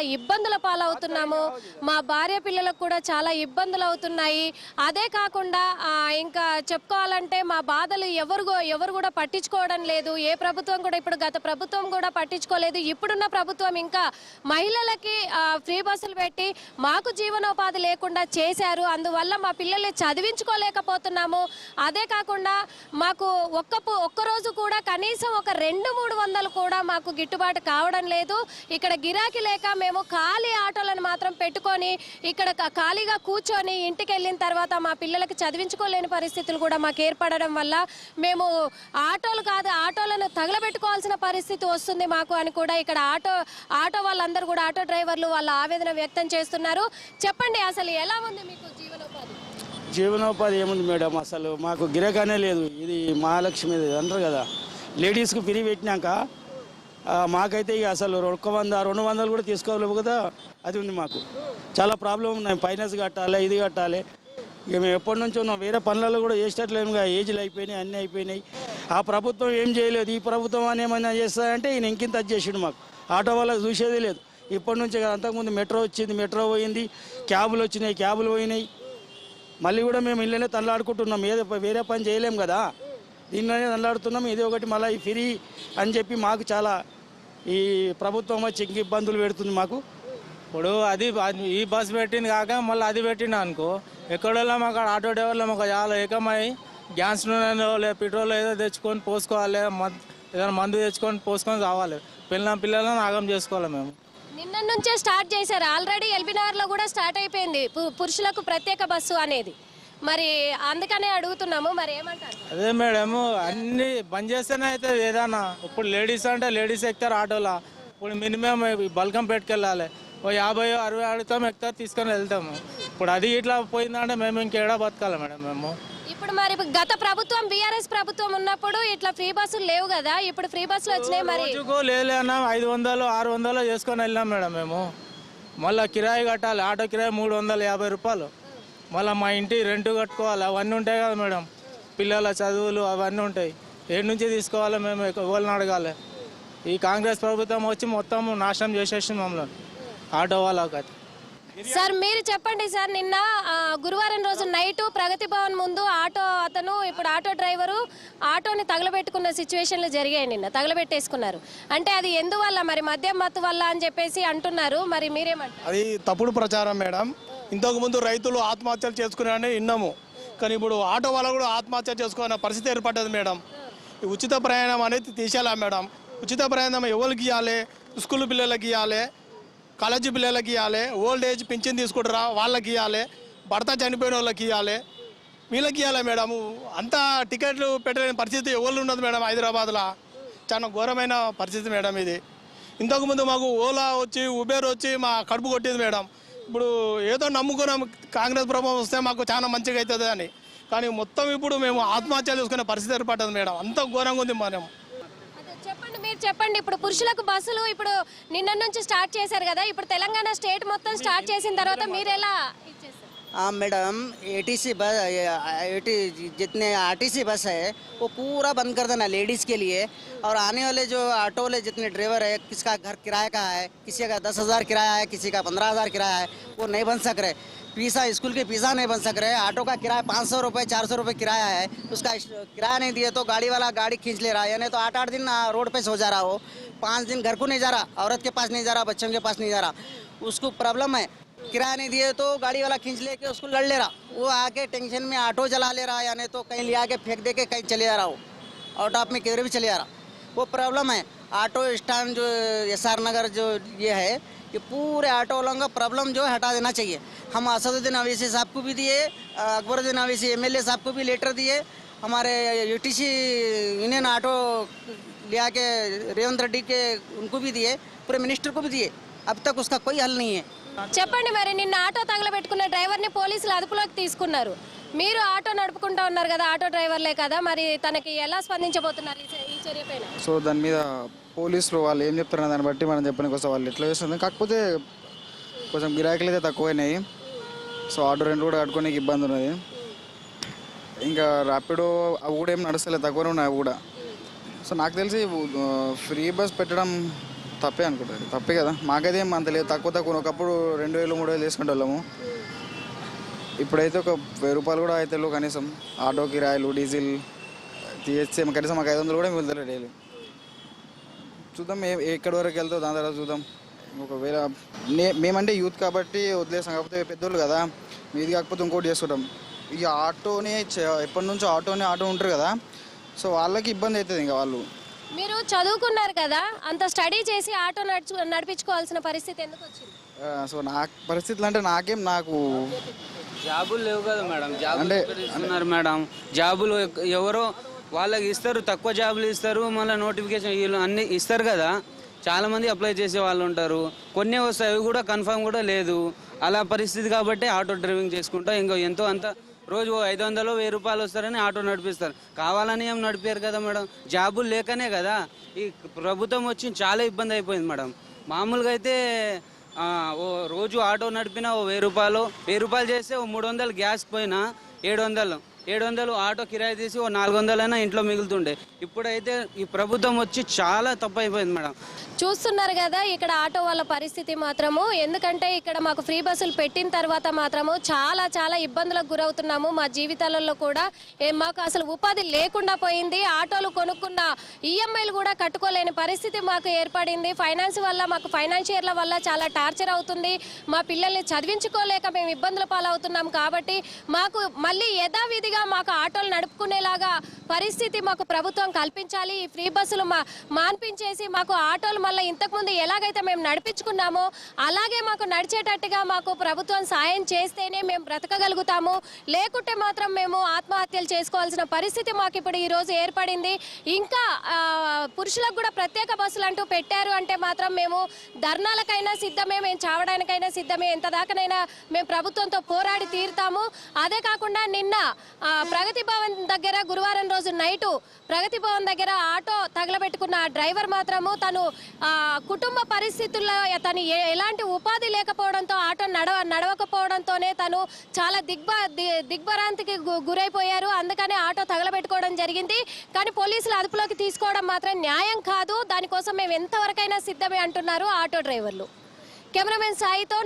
చాలా ఇబ్బందుల పాలవుతున్నాము. మా భార్య పిల్లలకు కూడా చాలా ఇబ్బందులు అవుతున్నాయి. అదే కాకుండా ఇంకా చెప్పుకోవాలంటే మా బాధలు ఎవరు కూడా పట్టించుకోవడం లేదు. ఏ ప్రభుత్వం కూడా, ఇప్పుడు గత ప్రభుత్వం కూడా పట్టించుకోలేదు. ఇప్పుడున్న ప్రభుత్వం ఇంకా మహిళలకి ఫ్రీ బస్సులు పెట్టి మాకు జీవనోపాధి లేకుండా చేశారు. అందువల్ల మా పిల్లల్ని చదివించుకోలేకపోతున్నాము. అదే కాకుండా మాకు ఒక్కరోజు కూడా కనీసం ఒక 200-300 కూడా మాకు గిట్టుబాటు కావడం లేదు. ఇక్కడ గిరాకీ లేక మేము ఖాళీ ఆటోలను మాత్రం పెట్టుకొని ఇక్కడ ఖాళీగా కూర్చొని ఇంటికి వెళ్ళిన తర్వాత మా పిల్లలకి చదివించుకోలేని పరిస్థితులు కూడా మాకు ఏర్పడడం వల్ల మేము ఆటోలను తగలబెట్టుకోవాల్సిన పరిస్థితి వస్తుంది మాకు అని కూడా ఇక్కడ ఆటో వాళ్ళందరూ కూడా, ఆటో డ్రైవర్లు వాళ్ళ ఆవేదన వ్యక్తం చేస్తున్నారు. చెప్పండి, అసలు ఎలా ఉంది మీకు జీవనోపాధి? జీవనోపాధి ఏముంది మేడం, అసలు మాకు గిరాకనే లేదు. ఇది మహాలక్ష్మి అంటారు కదా, లేడీస్కి ఫ్రీ పెట్టినాక మాకైతే ఇక అసలు 100-200 కూడా తీసుకోలేవు కదా. అది ఉంది, మాకు చాలా ప్రాబ్లం ఉన్నాయి. ఫైనాన్స్ కట్టాలి, ఇది కట్టాలి. ఇక మేము ఎప్పటి నుంచో ఉన్నాం, వేరే పనులలో కూడా చేసేటట్లేముగా. ఏజ్లు అయిపోయినాయి, అన్నీ అయిపోయినాయి. ఆ ప్రభుత్వం ఏం చేయలేదు. ఈ ప్రభుత్వం అని ఏమైనా చేస్తారంటే ఈయన ఇంకింత చేసిండు. మాకు ఆటో వాళ్ళకి చూసేది లేదు. ఇప్పటి నుంచే కదా, అంతకుముందు మెట్రో వచ్చింది, మెట్రో పోయింది, క్యాబులు వచ్చినాయి, క్యాబులు పోయినాయి. మళ్ళీ కూడా మేము ఇళ్ళనే తనలాడుకుంటున్నాం. వేరే పని చేయలేం కదా, దీనిలోనే తనలాడుతున్నాం. ఇది ఒకటి మళ్ళీ ఫ్రీ అని చెప్పి మాకు చాలా ఈ ప్రభుత్వం వచ్చి ఇంక ఇబ్బందులు పెడుతుంది మాకు. ఇప్పుడు అది ఈ బస్సు పెట్టింది కాక మళ్ళీ అది పెట్టిండు అనుకో, ఎక్కడో మాకు ఆటో డ్రైవర్లో మాకు చాలా ఏకమై గ్యాస్ నూనెలో లేదా పెట్రోల్ ఏదో తెచ్చుకొని పోసుకోవాలి, ఏదైనా మందు తెచ్చుకొని పోసుకొని కావాలి. పిల్లలను ఆగం చేసుకోవాలి. మేము నిన్న నుంచే స్టార్ట్ చేశారు. ఆల్రెడీ ఎల్బీనగర్లో కూడా స్టార్ట్ అయిపోయింది పురుషులకు ప్రత్యేక బస్సు అనేది. మరి అందుకనే అడుగుతున్నాము, మరి ఏమంటారు? అదే మేడం, అన్ని బంద్ చేస్తేనే అయితే ఏదన్నా. ఇప్పుడు లేడీస్ అంటే లేడీస్ ఎక్కుతారు ఆటోలో. ఇప్పుడు మినిమం బల్కం పెట్టుకెళ్ళాలి. 50-60 అడుగుతాం, ఎక్కుతారు, తీసుకొని వెళ్తాము. ఇప్పుడు అది ఇట్లా పోయిందంటే మేము ఇంకేడా బతకాలి మేడం మేము. ఇప్పుడు మరి గత ప్రభుత్వం బీఆర్ఎస్ ప్రభుత్వం ఉన్నప్పుడు ఇట్లా ఫ్రీ బస్సులు లేవు కదా, ఇప్పుడు ఫ్రీ బస్సులు వచ్చినాయి. మరి లేదన్నా 500-600 చేసుకొని వెళ్ళాం మేడం మేము. మళ్ళీ కిరాయి కట్టాలి, ఆటో కిరాయి 350 రూపాయలు. మళ్ళీ మా ఇంటి రెంట్ కట్టుకోవాలి, అవన్నీ ఉంటాయి కదా మేడం. పిల్లల చదువులు అవన్నీ ఉంటాయి. ఏడు నుంచి తీసుకోవాలి మేము, ఎవరిని అడగాలి. ఈ కాంగ్రెస్ ప్రభుత్వం వచ్చి మొత్తం నాశనం చేసేసింది మమ్మల్ని, ఆటో వాళ్ళకి. సార్ మీరు చెప్పండి సార్, నిన్న గురువారం రోజు నైటు ప్రగతి భవన్ ముందు ఇప్పుడు ఆటో డ్రైవరు ఆటోని తగలబెట్టుకున్న సిచ్యువేషన్లు జరిగాయి. నిన్న తగలబెట్టేసుకున్నారు. అంటే అది ఎందువల్ల, మరి మద్యం మత్తు వల్ల అని చెప్పేసి అంటున్నారు. మరి మీరేమంటారు? అది తప్పుడు ప్రచారం మేడం. ఇంతకుముందు రైతులు ఆత్మహత్యలు చేసుకున్నారని విన్నాము, కానీ ఇప్పుడు ఆటో వాళ్ళు కూడా ఆత్మహత్య చేసుకునే పరిస్థితి ఏర్పడ్డది మేడం. ఈ ఉచిత ప్రయాణం అనేది తీసేలా మేడం. ఉచిత ప్రయాణం ఎవరికి ఇవ్వాలి? స్కూల్ పిల్లలకి ఇవ్వాలి, కాలేజీ పిల్లలకి ఇవ్వాలి, ఓల్డ్ ఏజ్ పింఛన్ తీసుకుంటారా వాళ్ళకి ఇవ్వాలి, భర్త చనిపోయిన వాళ్ళకి ఇవ్వాలి, వీళ్ళకి ఇవ్వాలి మేడం. అంతా టికెట్లు పెట్టలేని పరిస్థితి ఎవరు ఉన్నది మేడం హైదరాబాద్లో. చాలా ఘోరమైన పరిస్థితి మేడం ఇది. ఇంతకుముందు మాకు ఓలా వచ్చి, ఉబేర్ వచ్చి మా కడుపు కొట్టింది మేడం. ఇప్పుడు ఏదో నమ్ముకున్నాం కాంగ్రెస్ ప్రభుత్వం వస్తే మాకు చాలా మంచిగా అవుతుంది అని, కానీ మొత్తం ఇప్పుడు మేము ఆత్మహత్యలు చేసుకునే పరిస్థితి ఏర్పడుతుంది మేడం. అంత ఘోరంగా ఉంది మనం. చెప్పండి, మీరు చెప్పండి. ఇప్పుడు పురుషులకు బస్సులు ఇప్పుడు నిన్న నుంచి స్టార్ట్ చేశారు కదా, ఇప్పుడు తెలంగాణ స్టేట్ మొత్తం స్టార్ట్ చేసిన తర్వాత మీరు ఎలా ఇచ్చేస్తారు? हाँ मैडम, एटीसी बस जितने आरटीसी बस है वो पूरा बंद कर देना लेडीज़ के लिए। और आने वाले जो ऑटो वाले जितने ड्राइवर है, किसका घर किराए का है, किसी का 10,000 किराया है, किसी का 15,000 किराया है, वो नहीं बन सक रहे। पीसा स्कूल के पीसा नहीं बन सक रहे। ऑटो का किराया 500 रुपये 400 रुपये किराया है, उसका किराया नहीं दिए तो गाड़ी वाला गाड़ी खींच ले रहा है। यानी तो 8-8 दिन रोड पे सो जा रहा हो, 5 दिन घर को नहीं जा रहा, औरत के पास नहीं जा रहा, बच्चों के पास नहीं जा रहा, उसको प्रॉब्लम है। किराया नहीं दिए तो गाड़ी वाला खींच लेके उसको लड़ ले रहा, वो आके टेंशन में ऑटो चला ले रहा है, यानी तो कहीं ले आके फेंक दे के कहीं चले जा रहा हो, आउट ऑफ में किधर भी चले जा रहा, वो प्रॉब्लम है। ऑटो स्टैंड जो SR नगर जो ये है, ये पूरे ऑटो वालों का प्रॉब्लम जो है हटा देना चाहिए। हम असदुद्दीन अवैसी साहब को भी दिए, अकबरुद्दीन अवैसी MLA साहब को भी लेटर दिए, हमारे UTC यूनियन ऑटो ले आके रेवंत रेड्डी के उनको भी दिए, पूरे मिनिस्टर को भी दिए, अब तक उसका कोई हल नहीं है। చెప్పండి, మరి నిన్న ఆటో తగలబెట్టుకున్న డ్రైవర్ని పోలీసులు అదుపులోకి తీసుకున్నారు. మీరు ఆటో నడుపుకుంటా ఉన్నారు కదా, ఆటో డ్రైవర్లే కదా, మరి తనకి ఎలా స్పందించబోతున్నారు ఈ చర్య పైన? సో దాని మీద పోలీసులు వాళ్ళు ఏం చెప్తారో దాన్ని బట్టి మనం చెప్పడానికి వస్తే వాళ్ళు ఎట్లా చేస్తుంది. కాకపోతే కొంచెం గిరాకీలు అయితే తక్కువైనాయి. సో ఆటో రెంట్ కూడా కట్టుకోనికి ఇబ్బంది ఉన్నది. ఇంకా ర్యాపిడో అవి కూడా ఏం నడుస్తలేదు, తక్కువనే ఉన్నాయి అవి కూడా. సో నాకు తెలిసి ఫ్రీ బస్ పెట్టడం తప్పే అనుకుంటారు, తప్పే కదా. మాకైతే ఏం అంత లేదు, తక్కువ ఒకప్పుడు 2000 3000 తీసుకుంటే వాళ్ళము. ఇప్పుడైతే ఒక 1000 రూపాయలు కూడా అయితే కనీసం. ఆటో కిరాయిలు, డీజిల్ తీస్తే కనీసం మాకు 500 కూడా మిగులుతారు డైలీ. చూద్దాం ఎక్కడి వరకు వెళ్తాం, దాని తర్వాత చూద్దాం. ఒకవేళ మేమంటే యూత్ కాబట్టి వదిలేస్తాం, కాకపోతే పెద్దోళ్ళు కదా, మీది కాకపోతే ఇంకోటి చేసుకుంటాం. ఇక ఆటోనే ఎప్పటి నుంచో ఆటో ఉంటారు కదా, సో వాళ్ళకి ఇబ్బంది అవుతుంది. ఇంకా వాళ్ళు మీరు చదువుకున్నారు కదా, అంత స్టడీ చేసి ఆటో నడిపించుకోవాల్సిన పరిస్థితి ఎందుకు వచ్చింది? సో నా పరిస్థితులు అంటే నాకు జాబులు లేవు కదా మేడం, జాబులు ఇస్తున్నారు మేడం. జాబులు ఎవరో వాళ్ళకి ఇస్తారు, తక్కువ జాబులు ఇస్తారు, మళ్ళీ నోటిఫికేషన్ వీళ్ళు అన్నీ ఇస్తారు కదా. చాలామంది అప్లై చేసే వాళ్ళు ఉంటారు, కొన్ని వస్తాయి, అవి కూడా కన్ఫర్మ్ కూడా లేదు. అలా పరిస్థితి కాబట్టి ఆటో డ్రైవింగ్ చేసుకుంటా ఇంకో ఎంతో అంత రోజు 500 1000 రూపాయలు వస్తారని ఆటో నడిపిస్తారు. కావాలని ఏం నడిపారు కదా మేడం, జాబులు లేకనే కదా. ఈ ప్రభుత్వం వచ్చి చాలా ఇబ్బంది అయిపోయింది మేడం. మామూలుగా అయితే ఓ రోజు ఆటో నడిపినా ఓ 1000 రూపాయలు చేస్తే ఓ 300 గ్యాస్ పోయినా 700 ఆటో కిరాయి తీసి ఓ 400 అయినా ఇంట్లో మిగులుతుండే. ఇప్పుడైతే ఈ ప్రభుత్వం వచ్చి చాలా తప్పు అయిపోయింది మేడం. చూస్తున్నారు కదా ఇక్కడ ఆటో వాళ్ళ పరిస్థితి మాత్రము. ఎందుకంటే ఇక్కడ మాకు ఫ్రీ బస్సులు పెట్టిన తర్వాత మాత్రము చాలా ఇబ్బందులకు గురవుతున్నాము. మా జీవితాలలో కూడా మాకు అసలు ఉపాధి లేకుండా పోయింది. ఆటోలు కొనుక్కున్న ఈఎంఐలు కూడా కట్టుకోలేని పరిస్థితి మాకు ఏర్పడింది. ఫైనాన్స్ వల్ల, మాకు ఫైనాన్షియర్ల వల్ల చాలా టార్చర్ అవుతుంది. మా పిల్లల్ని చదివించుకోలేక మేము ఇబ్బందుల పాలవుతున్నాం. కాబట్టి మాకు మళ్ళీ యథావిధిగా మాకు ఆటోలు నడుపుకునేలాగా పరిస్థితి మాకు ప్రభుత్వం కల్పించాలి. ఈ ఫ్రీ బస్సులు మాన్పించేసి మాకు ఆటోలు మళ్ళీ ఇంతకుముందు ఎలాగైతే మేము నడిపించుకున్నామో అలాగే మాకు నడిచేటట్టుగా మాకు ప్రభుత్వం సాయం చేస్తేనే మేము బ్రతకగలుగుతాము. లేకుంటే మాత్రం మేము ఆత్మహత్యలు చేసుకోవాల్సిన పరిస్థితి మాకు ఇప్పుడు ఈరోజు ఏర్పడింది. ఇంకా పురుషులకు కూడా ప్రత్యేక బస్సులు అంటూ పెట్టారు అంటే మాత్రం మేము ధర్నాలకైనా సిద్ధమే, మేము చావడానికైనా సిద్ధమే, ఎంత దాకానైనా మేము ప్రభుత్వంతో పోరాడి తీరుతాము. అదే కాకుండా నిన్న ప్రగతి భవన్ దగ్గర గురువారం రోజు నైటు ప్రగతి భవన్ దగ్గర ఆటో తగలబెట్టుకున్న డ్రైవర్ మాత్రము తను కుటుంబ పరిస్థితుల్లో తను ఎలాంటి ఉపాధి లేకపోవడంతో ఆటో నడవకపోవడంతోనే తను చాలా దిగ్భ్రాంతికి గురైపోయారు. అందుకనే ఆటో తగలబెట్టుకోవడం జరిగింది. కానీ పోలీసులు అదుపులోకి తీసుకోవడం మాత్రం న్యాయం కాదు. దానికోసం మేము ఎంతవరకైనా సిద్ధమే అంటున్నారు ఆటో డ్రైవర్లు. కెమెరామెన్ సాయితో